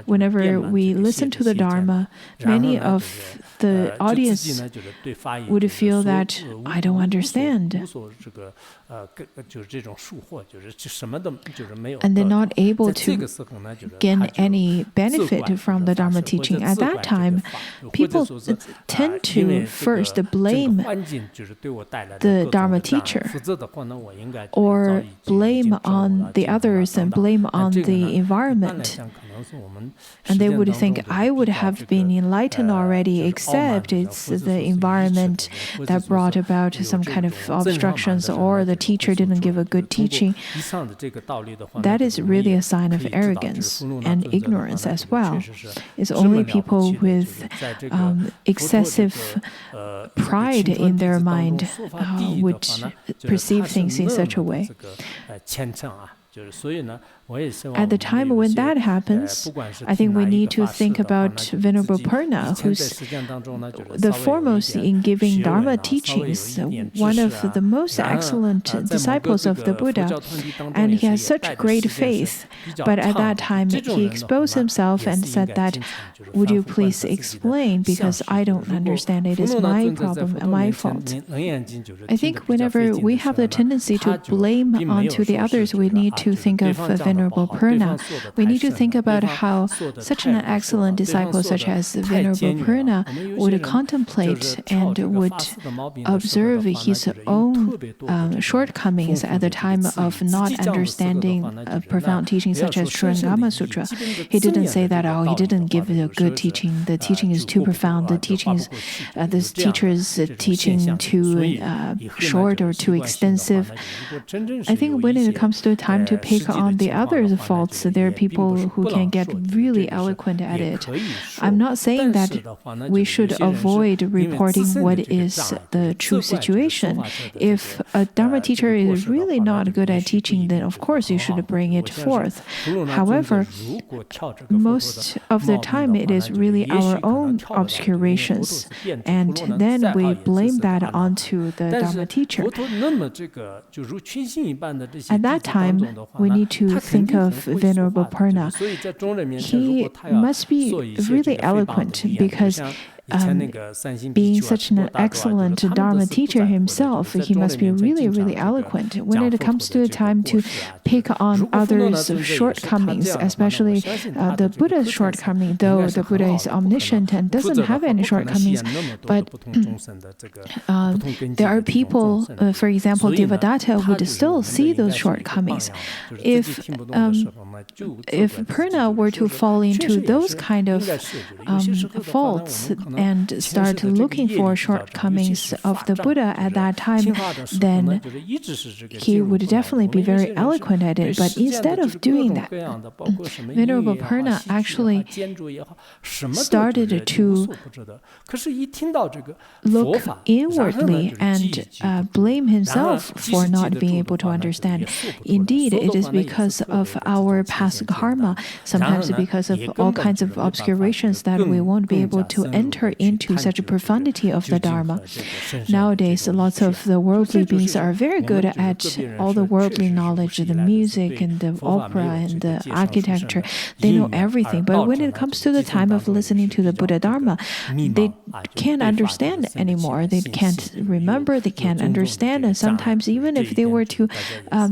whenever we listen to the Dharma, many of the audience would feel that I don't understand. And they're not able to gain any benefit from the Dharma teaching. At that time, people tend to first blame the Dharma teacher or blame on the others and blame on the environment. And they would think, I would have been enlightened already, except it's the environment that brought about some kind of obstructions, or the teacher didn't give a good teaching. That is really a sign of arrogance and ignorance as well. It's only people with excessive pride in their mind would perceive things in such a way. At the time when that happens, I think we need to think about Venerable Purna, who's the foremost in giving Dharma teachings, one of the most excellent disciples of the Buddha, and he has such great faith. But at that time, he exposed himself and said that, would you please explain, because I don't understand, it is my problem and my fault. I think whenever we have the tendency to blame onto the others, we need to think of Venerable Purna. We need to think about how such an excellent disciple such as Venerable Purna would contemplate and would observe his own shortcomings at the time of not understanding a profound teaching such as Surangama Sutra. He didn't say that, oh, he didn't give a good teaching. The teaching is too profound. The teaching is, this teacher is teaching too short or too extensive. I think when it comes to a time to pick on the others' faults, there are people who can get really eloquent at it. I'm not saying that we should avoid reporting what is the true situation. If a Dharma teacher is really not good at teaching, then of course you should bring it forth. However, most of the time it is really our own obscurations, and then we blame that onto the Dharma teacher. At that time, we need to think of Venerable Purna. He must be really eloquent, because being such an excellent Dharma teacher himself, he must be really, really eloquent. When it comes to a time to pick on others' shortcomings, especially the Buddha's shortcoming, though the Buddha is omniscient and doesn't have any shortcomings, but there are people, for example, Devadatta, would still see those shortcomings. If Purna were to fall into those kind of faults, and start looking for shortcomings of the Buddha at that time, then he would definitely be very eloquent at it. But instead of doing that, Venerable Purna actually started to look inwardly and blame himself for not being able to understand. Indeed, it is because of our past karma, sometimes because of all kinds of obscurations, that we won't be able to enter into such a profundity of the Dharma. Nowadays, lots of the worldly beings are very good at all the worldly knowledge, the music and the opera and the architecture. They know everything. But when it comes to the time of listening to the Buddha Dharma, they can't understand anymore. They can't remember, they can't understand. And sometimes even if they were to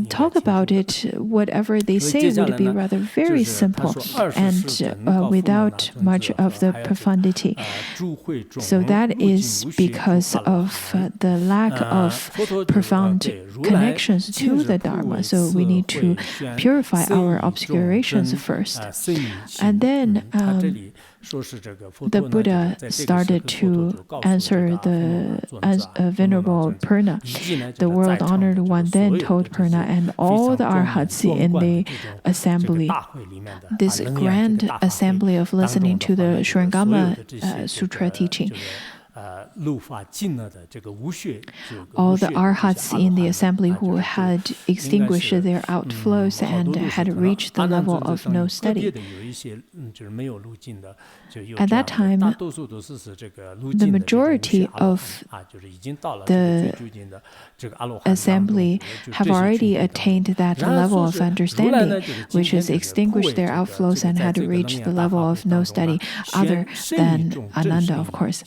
talk about it, whatever they say would be rather very simple and without much of the profundity. So that is because of the lack of profound connections to the Dharma. So we need to purify our obscurations first. And then the Buddha started to answer the Venerable Purna. The world-honored one then told Purna and all the arhats in the assembly, this grand assembly of listening to the Surangama Sutra teaching. All the arhats in the assembly who had extinguished their outflows and had reached the level of no study. At that time, the majority of the assembly have already attained that level of understanding, which is extinguished their outflows and had reached the level of no study, other than Ananda, of course.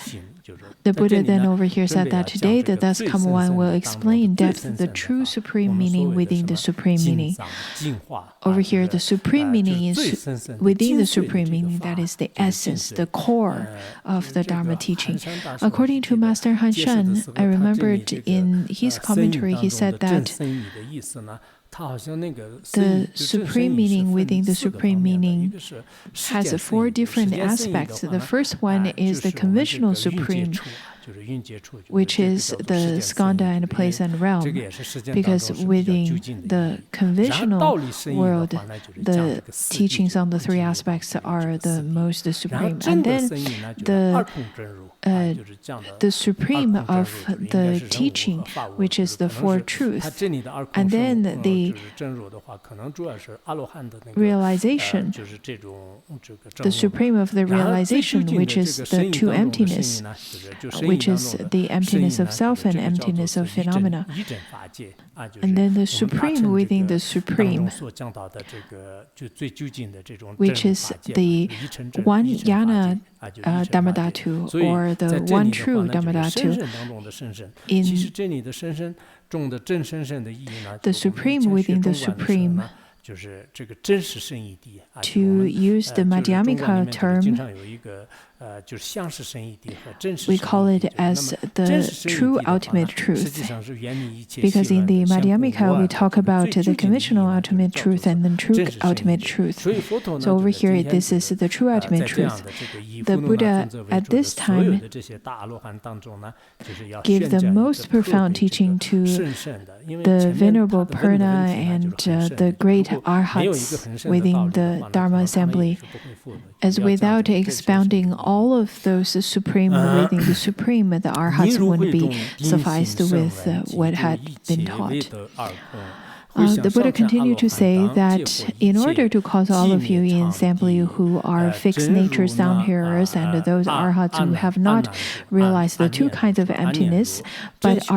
The Buddha then over here said that today the thus come one will explain in depth the true supreme meaning within the supreme meaning. Over here, the supreme meaning is within the supreme meaning, that is the essence, the core of the Dharma teaching. According to Master Han Shan, I remembered in his commentary, he said that the supreme meaning within the supreme meaning has 4 different aspects. The first one is the conventional supreme, which is the skandha and place and realm, because within the conventional world, the teachings on the 3 aspects are the most supreme. And then the supreme of the teaching, which is the 4 truths, and then the realization, the supreme of the realization, which is the 2 emptiness, which is the emptiness of self and emptiness of phenomena. And then the supreme within the supreme, which is the one jnana Dharmadhatu, or the one true Dharmadhatu. In the supreme within the supreme, to use the Madhyamika term, we call it as the true ultimate truth. Because in the Madhyamika, we talk about the conventional ultimate truth and the true ultimate truth. So over here, this is the true ultimate truth. The Buddha at this time gave the most profound teaching to the Venerable Purna and the great arhats within the Dharma assembly, as without expounding all of those supreme within the supreme, the arhats wouldn't be sufficed with what had been taught. The Buddha continued to say that in order to cause all of you in assembly who are fixed nature sound hearers and those arhats who have not realized the 2 kinds of emptiness but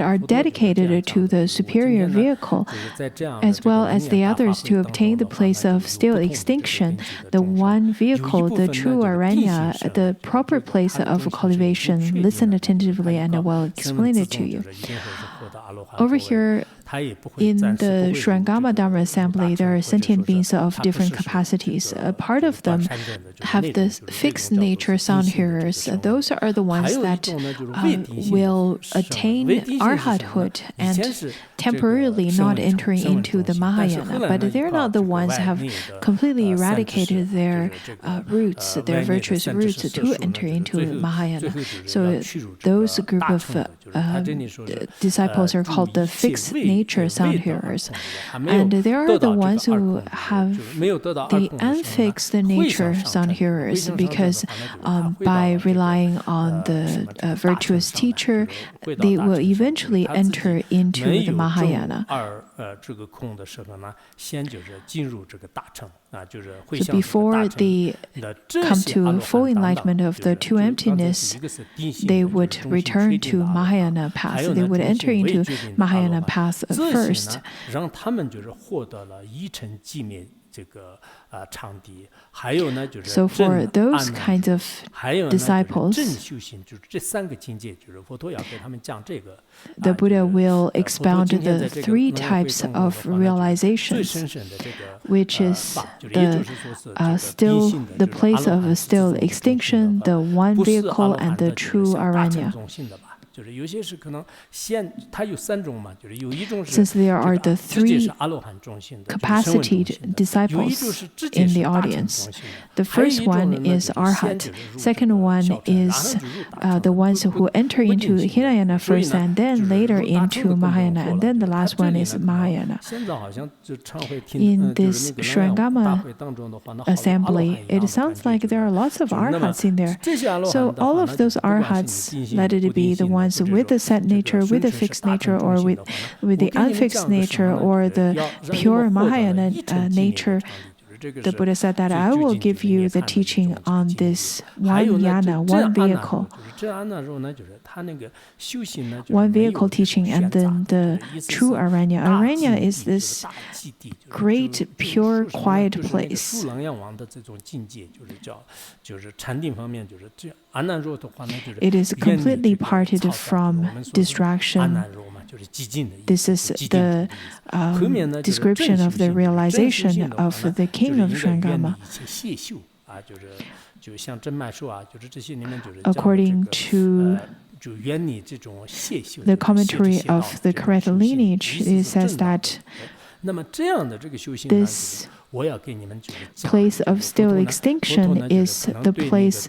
are dedicated to the superior vehicle, as well as the others to obtain the place of still extinction, the one vehicle, the true aranya, the proper place of cultivation, listen attentively and I will explain it to you. Over here, in the Surangama Dharma Assembly, there are sentient beings of different capacities. A part of them have the fixed nature sound hearers. Those are the ones that will attain arhathood and temporarily not entering into the Mahayana. But they're not the ones who have completely eradicated their roots, their virtuous roots, to enter into Mahayana. So those group of disciples are called the fixed nature sound hearers. And there are the ones who have the unfixed nature sound hearers, because by relying on the virtuous teacher, they will eventually enter into the Mahayana. So before they come to full enlightenment of the two emptiness, they would return to Mahayana path. They would enter into Mahayana path first. So for those kinds of disciples, the Buddha will expound the three types of realizations, which is the place of still extinction, the one vehicle, and the true aranya. Since there are the three capacitated disciples in the audience, the first one is Arhat. Second one is the ones who enter into Hinayana first and then later into Mahayana, and then the last one is Mahayana. In this Surangama assembly, it sounds like there are lots of Arhats in there. So all of those Arhats, let it be the ones with the set nature, with the fixed nature, or with the unfixed nature, or the pure Mahayana nature, the Buddha said that I will give you the teaching on this one yana, one vehicle. One vehicle teaching, and then the true aranya. Aranya is this great, pure, quiet place. It is completely parted from distraction. This is the description of the realization of the king of Surangama. According to the commentary of the correct lineage, it says that this place of still extinction is the place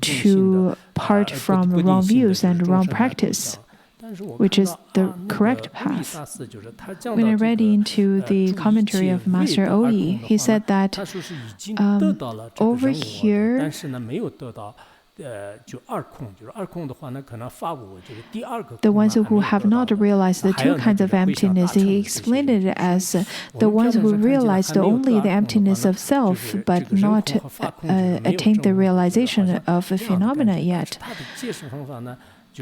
to part from wrong views and wrong practice, which is the correct path. When I read into the commentary of Master Oyi, he said that over here, the ones who have not realized the two kinds of emptiness, he explained it as the ones who realized only the emptiness of self, but not attained the realization of a phenomena yet.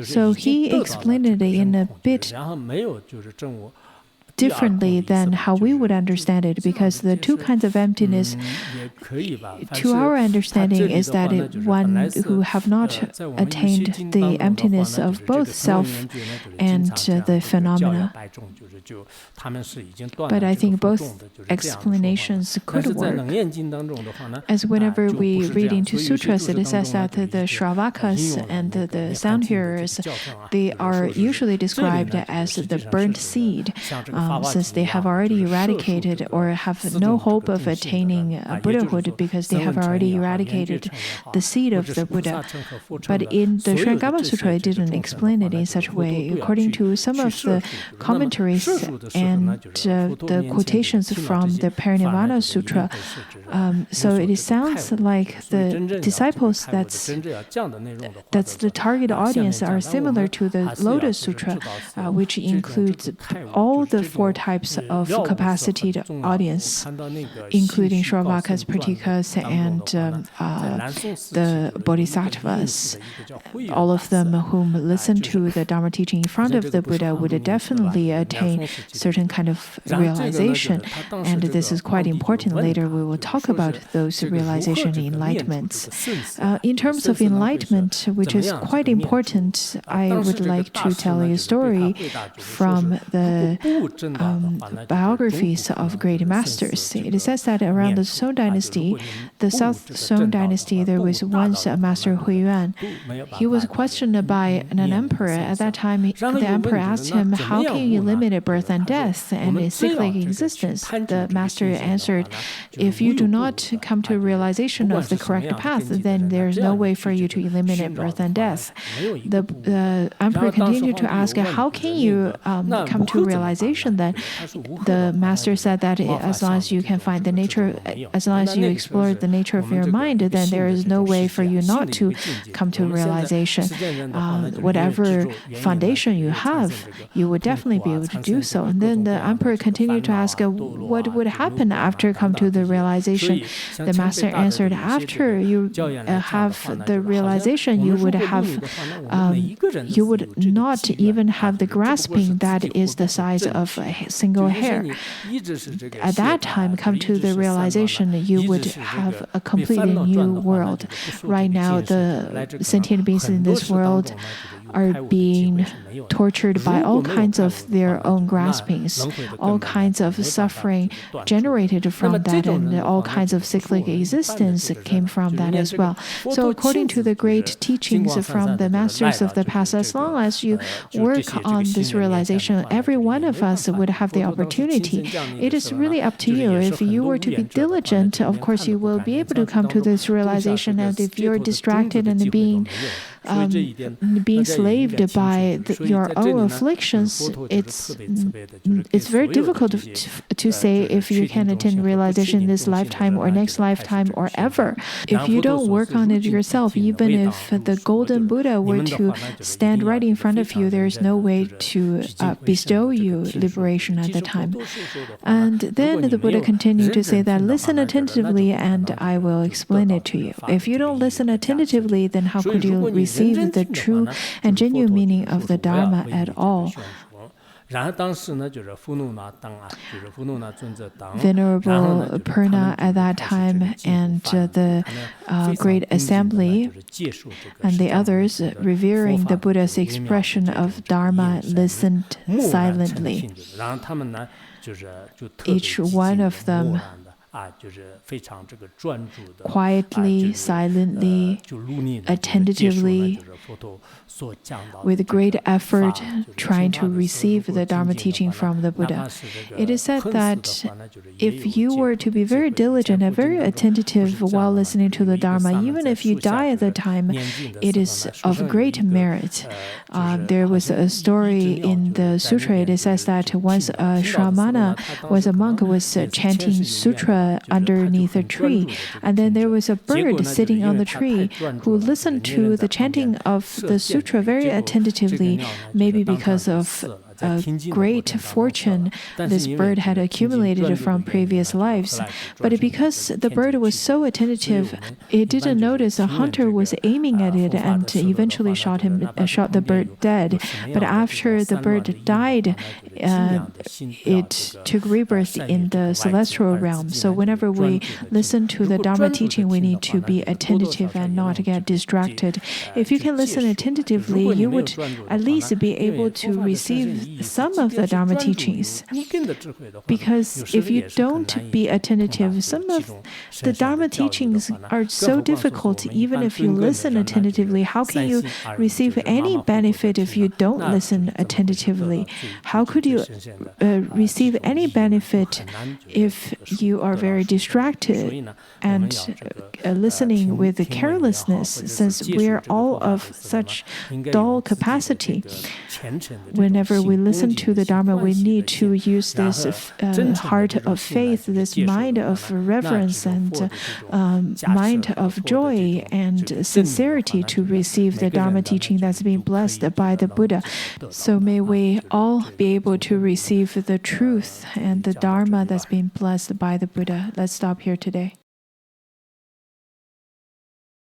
So he explained it in a bit differently than how we would understand it, because the two kinds of emptiness, to our understanding, is that one who have not attained the emptiness of both self and the phenomena. But I think both explanations could work. As whenever we read into sutras, it says that the Shravakas and the sound hearers, they are usually described as the burnt seed, since they have already eradicated or have no hope of attaining Buddhahood, because they have already eradicated the seed of the Buddha. But in the Surangama Sutra, it didn't explain it in such a way. According to some of the commentaries and the quotations from the Parinirvana Sutra, so it sounds like the disciples that's the target audience are similar to the Lotus Sutra, which includes all the four types of capacitated audience, including Shravakas, Pratikas, and the Bodhisattvas. All of them whom listen to the Dharma teaching in front of the Buddha would definitely attain certain kind of realization, and this is quite important. Later we will talk about those realization enlightenments. In terms of enlightenment, which is quite important, I would like to tell you a story from the biographies of great masters. It says that around the Song Dynasty, the South Song Dynasty, there was once a master Hui Yuan. He was questioned by an emperor. At that time, the emperor asked him, "How can you eliminate birth and death and a cyclic existence?" The master answered, "If you do not come to a realization of the correct path, then there is no way for you to eliminate birth and death." The emperor continued to ask, "How can you come to realization?" Then the master said that as long as you can find the nature, as long as you explore the nature of your mind, then there is no way for you not to come to realization. Whatever foundation you have, you would definitely be able to do so. And then the emperor continued to ask, what would happen after come to the realization? The master answered, after you have the realization, you would not even have the grasping that is the size of a single hair. At that time, come to the realization, you would have a completely new world. Right now, the sentient beings in this world are being tortured by all kinds of their own graspings, all kinds of suffering generated from that, and all kinds of cyclic existence came from that as well. So according to the great teachings from the masters of the past, as long as you work on this realization, every one of us would have the opportunity. It is really up to you. If you were to be diligent, of course you will be able to come to this realization, and if you're distracted and being enslaved by your own afflictions, it's very difficult to say if you can attain realization in this lifetime or next lifetime or ever. If you don't work on it yourself, even if the golden Buddha were to stand right in front of you, there is no way to bestow you liberation at the time. And then the Buddha continued to say that, listen attentively and I will explain it to you. If you don't listen attentively, then how could you receive the true and genuine meaning of the Dharma at all? Venerable Purna at that time and the Great Assembly and the others revering the Buddha's expression of Dharma listened silently. Each one of them quietly, silently, attentively, with great effort, trying to receive the Dharma teaching from the Buddha. It is said that if you were to be very diligent and very attentive while listening to the Dharma, even if you die at the time, it is of great merit. There was a story in the sutra. It says that once a Shramana, was a monk, was chanting sutra underneath a tree, and then there was a bird sitting on the tree who listened to the chanting of the sutra very attentively, maybe because of a great fortune this bird had accumulated from previous lives. But because the bird was so attentive, it didn't notice a hunter was aiming at it and eventually shot the bird dead. But after the bird died, it took rebirth in the celestial realm. So whenever we listen to the Dharma teaching, we need to be attentive and not get distracted. If you can listen attentively, you would at least be able to receive some of the Dharma teachings. Because if you don't be attentive, some of the Dharma teachings are so difficult. Even if you listen attentively, how can you receive any benefit if you don't listen attentively? How could you receive any benefit if you are very distracted and listening with carelessness, since we are all of such dull capacity? Whenever we listen to the Dharma, we need to use this heart of faith, this mind of reverence and mind of joy and sincerity to receive the Dharma teaching that's been blessed by the Buddha. So may we all be able to receive the truth and the Dharma that's been blessed by the Buddha. Let's stop here today.